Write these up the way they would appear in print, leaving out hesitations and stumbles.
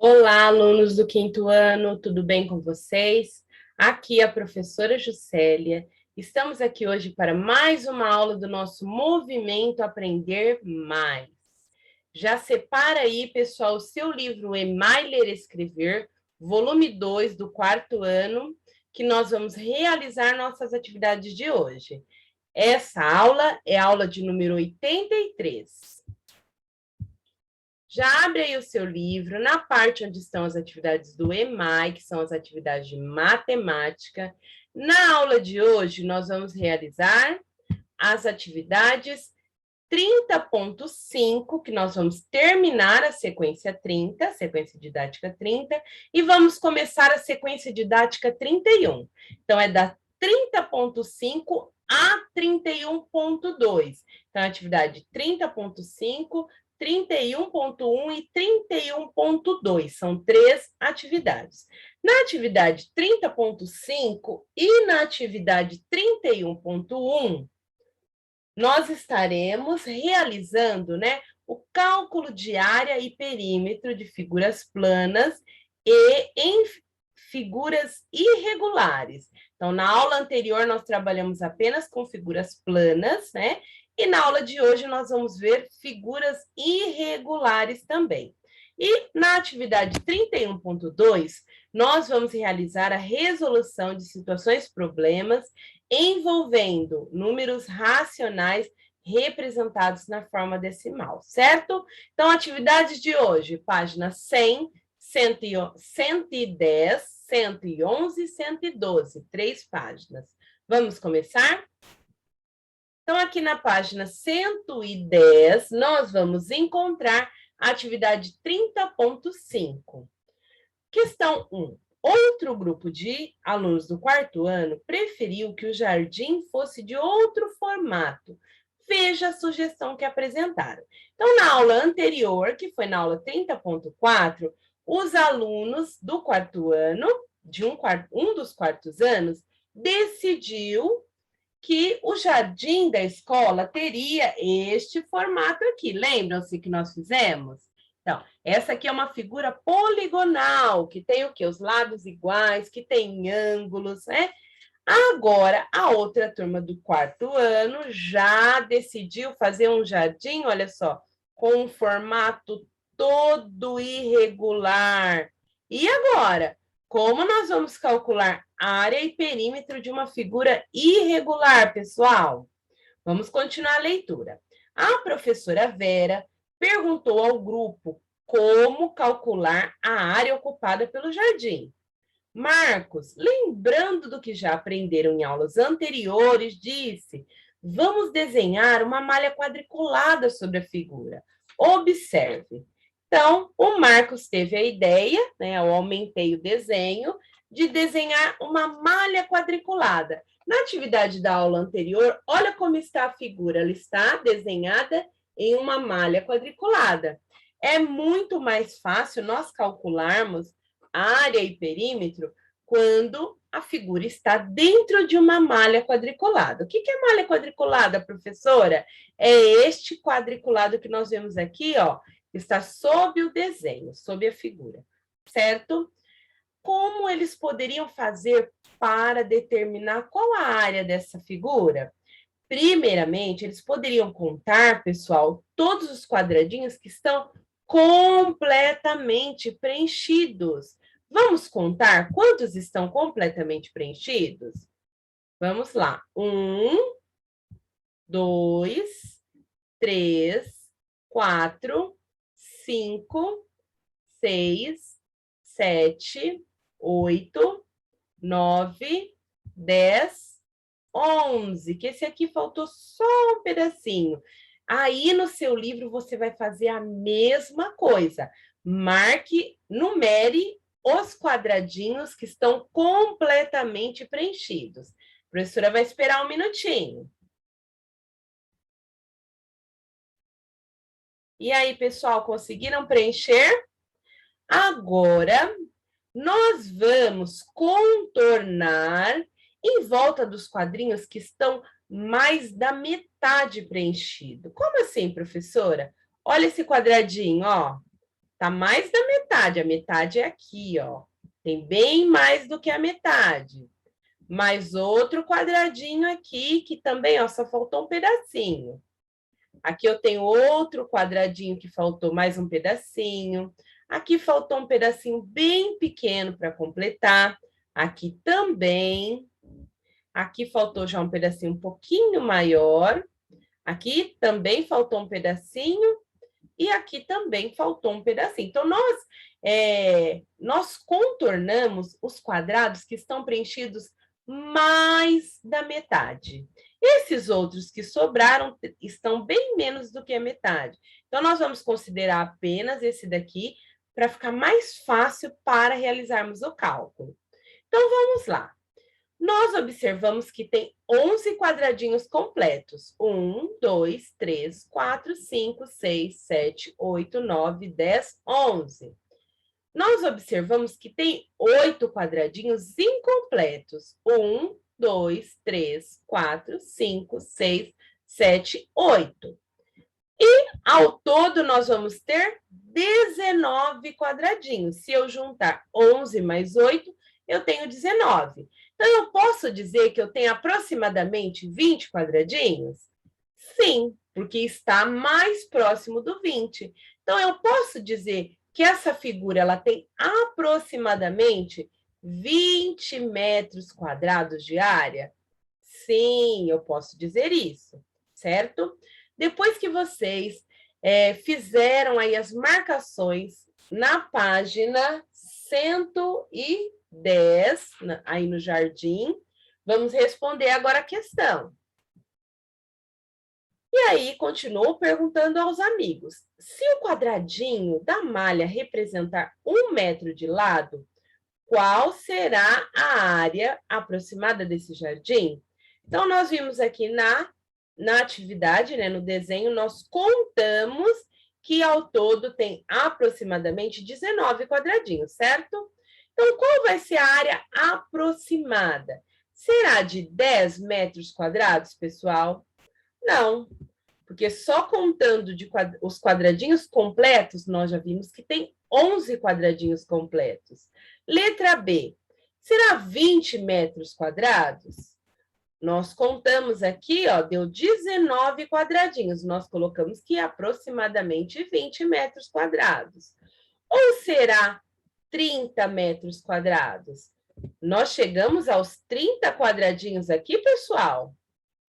Olá, alunos do quinto ano, tudo bem com vocês? Aqui é a professora Juscelia. Estamos aqui hoje para mais uma aula do nosso movimento Aprender Mais. Já separa aí, pessoal, o seu livro Emai Ler e Escrever, volume 2 do quarto ano, que nós vamos realizar nossas atividades de hoje. Essa aula é a aula de número 83. Já abre aí o seu livro, na parte onde estão as atividades do EMAI, que são as atividades de matemática. Na aula de hoje, nós vamos realizar as atividades 30.5, que nós vamos terminar a sequência 30, sequência didática 30, e vamos começar a sequência didática 31. Então, é da 30.5 a 31.2. Então, atividade 30.5, 31.1 e 31.2. São 3 atividades. Na atividade 30.5 e na atividade 31.1, nós estaremos realizando, o cálculo de área e perímetro de figuras planas e em figuras irregulares. Então, na aula anterior, nós trabalhamos apenas com figuras planas, E na aula de hoje, nós vamos ver figuras irregulares também. E na atividade 31.2, nós vamos realizar a resolução de situações problemas envolvendo números racionais representados na forma decimal, certo? Então, atividades de hoje, página 100, 110, 111 e 112, 3 páginas. Vamos começar? Então, aqui na página 110, nós vamos encontrar a atividade 30.5. Questão 1. Outro grupo de alunos do quarto ano preferiu que o jardim fosse de outro formato. Veja a sugestão que apresentaram. Então, na aula anterior, que foi na aula 30.4, os alunos do quarto ano, de um dos quartos anos, decidiu que o jardim da escola teria este formato aqui. Lembram-se que nós fizemos? Então, essa aqui é uma figura poligonal, que tem o quê? Os lados iguais, que tem ângulos, Agora, a outra turma do quarto ano já decidiu fazer um jardim, olha só, com um formato todo irregular. E agora, como nós vamos calcular área e perímetro de uma figura irregular, pessoal? Vamos continuar a leitura. A professora Vera perguntou ao grupo como calcular a área ocupada pelo jardim. Marcos, lembrando do que já aprenderam em aulas anteriores, disse: vamos desenhar uma malha quadriculada sobre a figura. Observe. Então, o Marcos teve a ideia, eu aumentei o desenho, de desenhar uma malha quadriculada. Na atividade da aula anterior, olha como está a figura. Ela está desenhada em uma malha quadriculada. É muito mais fácil nós calcularmos área e perímetro quando a figura está dentro de uma malha quadriculada. O que é malha quadriculada, professora? É este quadriculado que nós vemos aqui, ó, está sob o desenho, sob a figura, certo? Como eles poderiam fazer para determinar qual a área dessa figura? Primeiramente, eles poderiam contar, pessoal, todos os quadradinhos que estão completamente preenchidos. Vamos contar quantos estão completamente preenchidos? Vamos lá. 1, 2, 3, 4, 5, 6, 7, 8, 9, 10, 11, que esse aqui faltou só um pedacinho. Aí no seu livro você vai fazer a mesma coisa. Marque, numere os quadradinhos que estão completamente preenchidos. A professora vai esperar um minutinho. E aí, pessoal, conseguiram preencher? Agora, nós vamos contornar em volta dos quadrinhos que estão mais da metade preenchido. Como assim, professora? Olha esse quadradinho, ó. Tá mais da metade. A metade é aqui, ó. Tem bem mais do que a metade. Mais outro quadradinho aqui, que também, ó, só faltou um pedacinho. Aqui eu tenho outro quadradinho que faltou mais um pedacinho. Aqui faltou um pedacinho bem pequeno para completar. Aqui também. Aqui faltou já um pedacinho um pouquinho maior. Aqui também faltou um pedacinho. E aqui também faltou um pedacinho. Então, nós contornamos os quadrados que estão preenchidos mais da metade. Esses outros que sobraram estão bem menos do que a metade. Então, nós vamos considerar apenas esse daqui para ficar mais fácil para realizarmos o cálculo. Então, vamos lá. Nós observamos que tem 11 quadradinhos completos. 1, 2, 3, 4, 5, 6, 7, 8, 9, 10, 11. Nós observamos que tem 8 quadradinhos incompletos. 1, 2, 3, 4, 5, 6, 7, 8. E, ao todo, nós vamos ter 19 quadradinhos. Se eu juntar 11 mais 8, eu tenho 19. Então, eu posso dizer que eu tenho aproximadamente 20 quadradinhos? Sim, porque está mais próximo do 20. Então, eu posso dizer que essa figura ela tem aproximadamente 20 metros quadrados de área? Sim, eu posso dizer isso, certo? Depois que vocês fizeram aí as marcações na página 110, aí no jardim, vamos responder agora a questão. E aí, continuou perguntando aos amigos, se o quadradinho da malha representar 1 metro de lado, qual será a área aproximada desse jardim? Então, nós vimos aqui na atividade, né, no desenho, nós contamos que ao todo tem aproximadamente 19 quadradinhos, certo? Então, qual vai ser a área aproximada? Será de 10 metros quadrados, pessoal? Não, porque só contando os quadradinhos completos, nós já vimos que tem 11 quadradinhos completos. Letra B, será 20 metros quadrados? Nós contamos aqui, ó, deu 19 quadradinhos. Nós colocamos que é aproximadamente 20 metros quadrados. Ou será 30 metros quadrados? Nós chegamos aos 30 quadradinhos aqui, pessoal?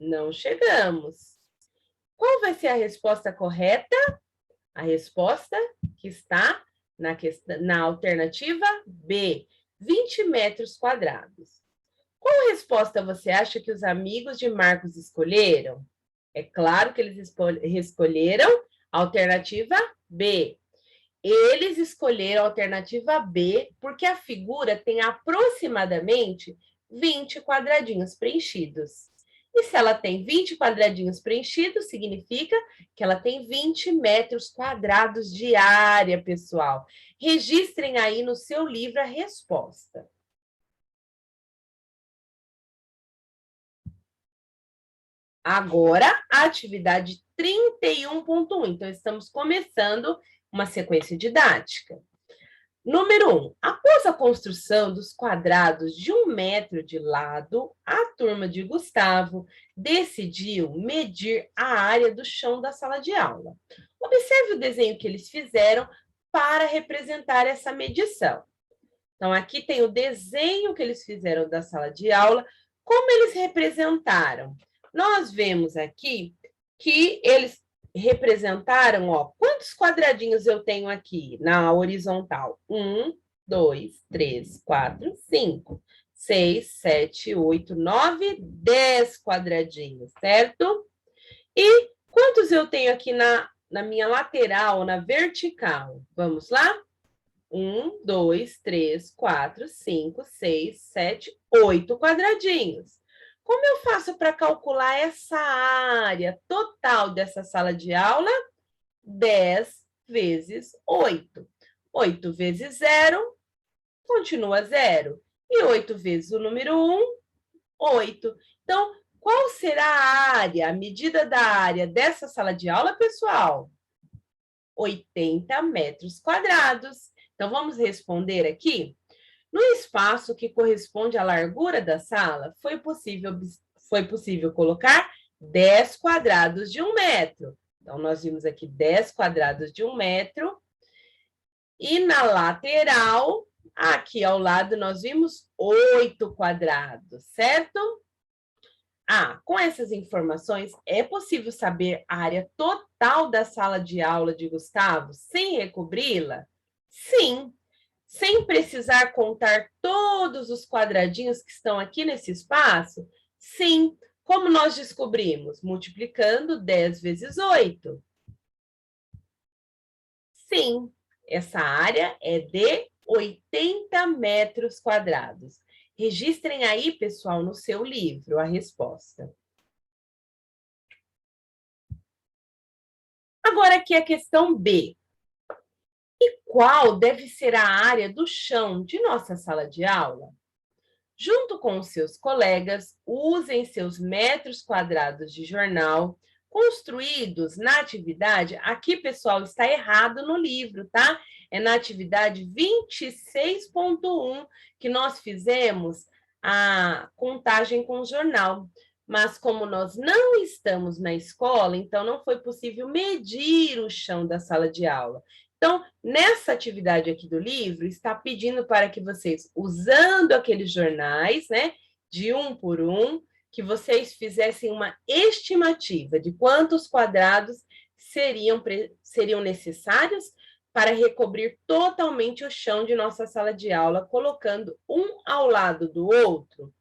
Não chegamos. Qual vai ser a resposta correta? A resposta que está na alternativa B, 20 metros quadrados. Qual resposta você acha que os amigos de Marcos escolheram? É claro que eles escolheram a alternativa B. Eles escolheram a alternativa B porque a figura tem aproximadamente 20 quadradinhos preenchidos. E se ela tem 20 quadradinhos preenchidos, significa que ela tem 20 metros quadrados de área, pessoal. Registrem aí no seu livro a resposta. Agora, a atividade 31.1. Então, estamos começando uma sequência didática. Número 1. Após a construção dos quadrados de 1 metro de lado, a turma de Gustavo decidiu medir a área do chão da sala de aula. Observe o desenho que eles fizeram para representar essa medição. Então, aqui tem o desenho que eles fizeram da sala de aula. Como eles representaram? Nós vemos aqui que eles representaram, ó, quantos quadradinhos eu tenho aqui na horizontal? 1, 2, 3, 4, 5, 6, 7, 8, 9, 10 quadradinhos, certo? E quantos eu tenho aqui na minha lateral, na vertical? Vamos lá? 1, 2, 3, 4, 5, 6, 7, 8 quadradinhos. Como eu faço para calcular essa área total dessa sala de aula? 10 vezes 8. 8 vezes 0, continua 0. E 8 vezes o número 1, 8. Então, qual será a área, a medida da área dessa sala de aula, pessoal? 80 metros quadrados. Então, vamos responder aqui. No espaço que corresponde à largura da sala, foi possível colocar 10 quadrados de 1 metro. Então, nós vimos aqui 10 quadrados de 1 metro. E na lateral, aqui ao lado, nós vimos 8 quadrados, certo? Com essas informações, é possível saber a área total da sala de aula de Gustavo sem recobri-la? Sim. Sem precisar contar todos os quadradinhos que estão aqui nesse espaço? Sim. Como nós descobrimos? Multiplicando 10 vezes 8. Sim, essa área é de 80 metros quadrados. Registrem aí, pessoal, no seu livro a resposta. Agora aqui a questão B. E qual deve ser a área do chão de nossa sala de aula? Junto com os seus colegas, usem seus metros quadrados de jornal construídos na atividade. Aqui, pessoal, está errado no livro, tá? É na atividade 26.1 que nós fizemos a contagem com o jornal. Mas como nós não estamos na escola, então não foi possível medir o chão da sala de aula. Então, nessa atividade aqui do livro, está pedindo para que vocês, usando aqueles jornais, né, de 1 por 1, que vocês fizessem uma estimativa de quantos quadrados seriam necessários para recobrir totalmente o chão de nossa sala de aula, colocando um ao lado do outro. O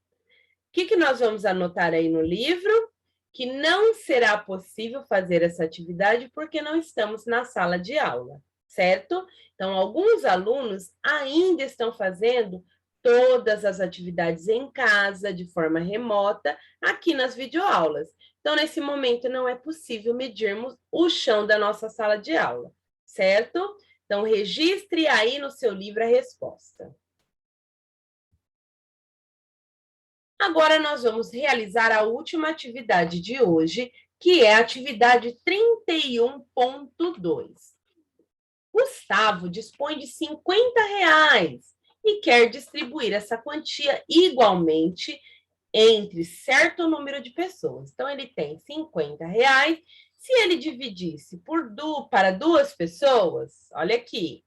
que nós vamos anotar aí no livro? Que não será possível fazer essa atividade porque não estamos na sala de aula, certo? Então, alguns alunos ainda estão fazendo todas as atividades em casa, de forma remota, aqui nas videoaulas. Então, nesse momento, não é possível medirmos o chão da nossa sala de aula, certo? Então, registre aí no seu livro a resposta. Agora, nós vamos realizar a última atividade de hoje, que é a atividade 31.2. Gustavo dispõe de R$50 e quer distribuir essa quantia igualmente entre certo número de pessoas. Então, ele tem R$50. Se ele dividisse para 2 pessoas, olha aqui,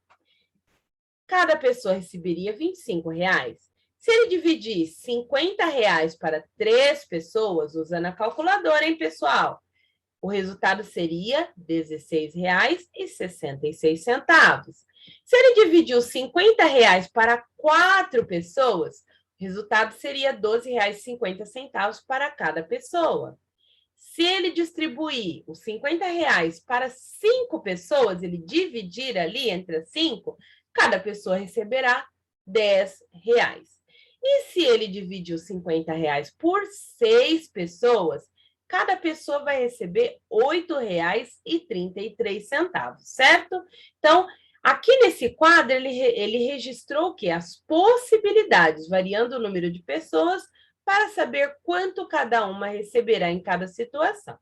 cada pessoa receberia R$25. Se ele dividisse R$50 para 3 pessoas, usando a calculadora, hein, pessoal? O resultado seria R$16,66. Se ele dividiu R$50 para 4 pessoas, o resultado seria R$12,50 para cada pessoa. Se ele distribuir os R$50 para 5 pessoas, ele dividir ali entre as 5, cada pessoa receberá R$10. E se ele dividir os R$50 por 6 pessoas, cada pessoa vai receber R$8,33, certo? Então, aqui nesse quadro, ele registrou o quê? As possibilidades, variando o número de pessoas, para saber quanto cada uma receberá em cada situação.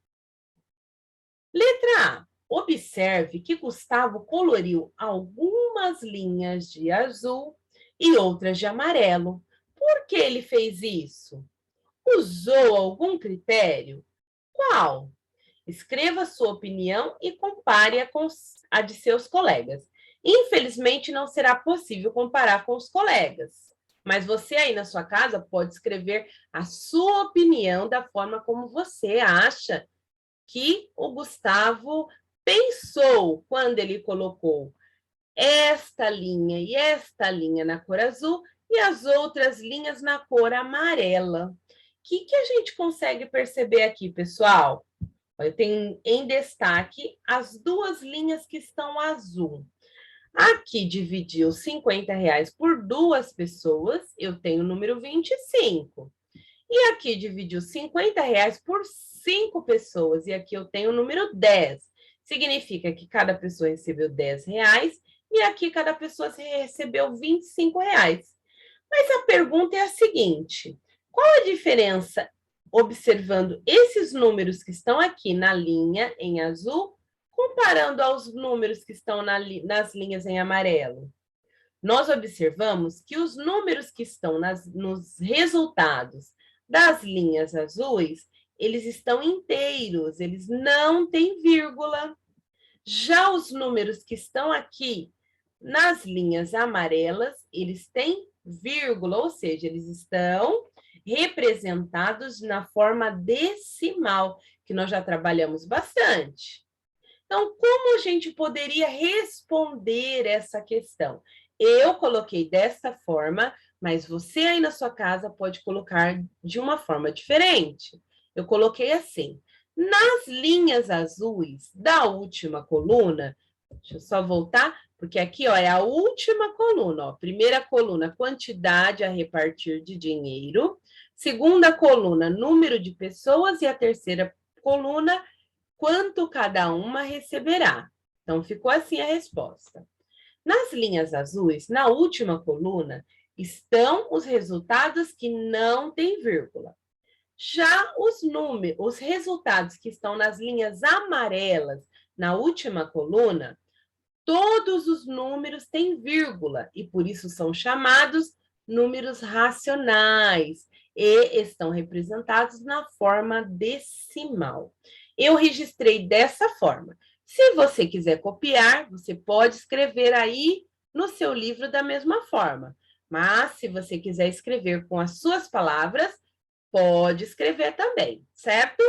Letra A. Observe que Gustavo coloriu algumas linhas de azul e outras de amarelo. Por que ele fez isso? Usou algum critério? Qual? Escreva sua opinião e compare-a com a de seus colegas. Infelizmente, não será possível comparar com os colegas, mas você aí na sua casa pode escrever a sua opinião da forma como você acha que o Gustavo pensou quando ele colocou esta linha e esta linha na cor azul e as outras linhas na cor amarela. O que a gente consegue perceber aqui, pessoal? Eu tenho em destaque as 2 linhas que estão azul. Aqui dividiu R$50 por 2 pessoas, eu tenho o número 25. E aqui dividiu R$50 por 5 pessoas, e aqui eu tenho o número 10. Significa que cada pessoa recebeu R$10, e aqui cada pessoa recebeu R$25. Mas a pergunta é a seguinte: qual a diferença observando esses números que estão aqui na linha em azul Comparando aos números que estão nas linhas em amarelo, nós observamos que os números que estão nos resultados das linhas azuis, eles estão inteiros, eles não têm vírgula. Já os números que estão aqui nas linhas amarelas, eles têm vírgula, ou seja, eles estão representados na forma decimal, que nós já trabalhamos bastante. Então, como a gente poderia responder essa questão? Eu coloquei dessa forma, mas você aí na sua casa pode colocar de uma forma diferente. Eu coloquei assim: nas linhas azuis da última coluna, deixa eu só voltar, porque aqui ó, é a última coluna. Ó. Primeira coluna, quantidade a repartir de dinheiro. Segunda coluna, número de pessoas. E a terceira coluna, quanto cada uma receberá. Então, ficou assim a resposta. Nas linhas azuis, na última coluna, estão os resultados que não têm vírgula. Já os resultados que estão nas linhas amarelas, na última coluna, todos os números têm vírgula e por isso são chamados números racionais e estão representados na forma decimal. Eu registrei dessa forma. Se você quiser copiar, você pode escrever aí no seu livro da mesma forma. Mas, se você quiser escrever com as suas palavras, pode escrever também, certo?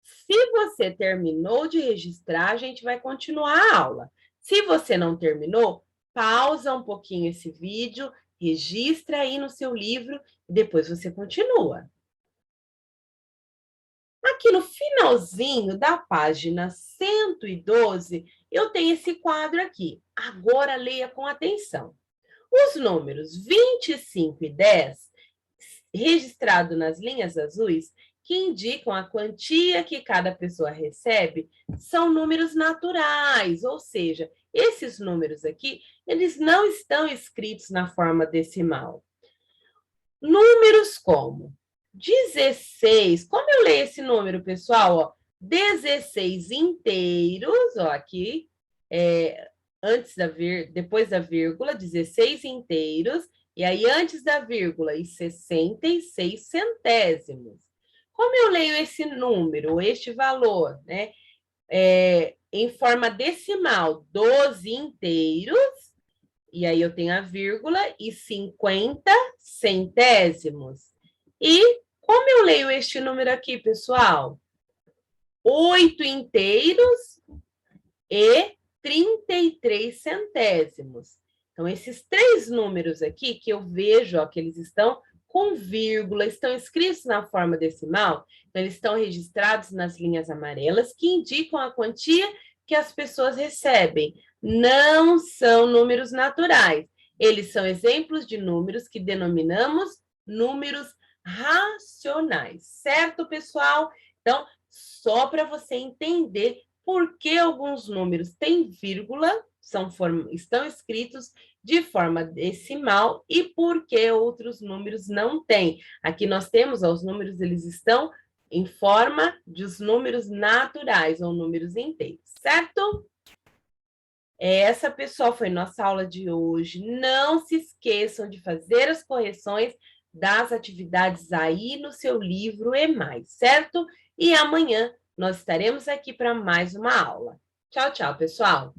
Se você terminou de registrar, a gente vai continuar a aula. Se você não terminou, pausa um pouquinho esse vídeo, registra aí no seu livro e depois você continua. Aqui no finalzinho da página 112, eu tenho esse quadro aqui. Agora leia com atenção. Os números 25 e 10, registrados nas linhas azuis, que indicam a quantia que cada pessoa recebe, são números naturais, ou seja, esses números aqui, eles não estão escritos na forma decimal. Números como 16, como eu leio esse número, pessoal? Ó, 16 inteiros, ó, aqui, depois da vírgula, 16 inteiros, e aí antes da vírgula, e 66 centésimos. Como eu leio esse número, este valor, né? Em forma decimal, 12 inteiros, e aí eu tenho a vírgula, e 50 centésimos. E como eu leio este número aqui, pessoal? 8 inteiros e 33 centésimos. Então, esses três números aqui, que eu vejo ó, que eles estão com vírgula, estão escritos na forma decimal, então eles estão registrados nas linhas amarelas, que indicam a quantia que as pessoas recebem. Não são números naturais. Eles são exemplos de números que denominamos números racionais, certo, pessoal? Então, só para você entender por que alguns números têm vírgula, estão escritos de forma decimal e por que outros números não têm. Aqui nós temos, ó, os números, eles estão em forma de os números naturais, ou números inteiros, certo? Essa, pessoal, foi nossa aula de hoje. Não se esqueçam de fazer as correções das atividades aí no seu livro e mais, certo? E amanhã nós estaremos aqui para mais uma aula. Tchau, tchau, pessoal!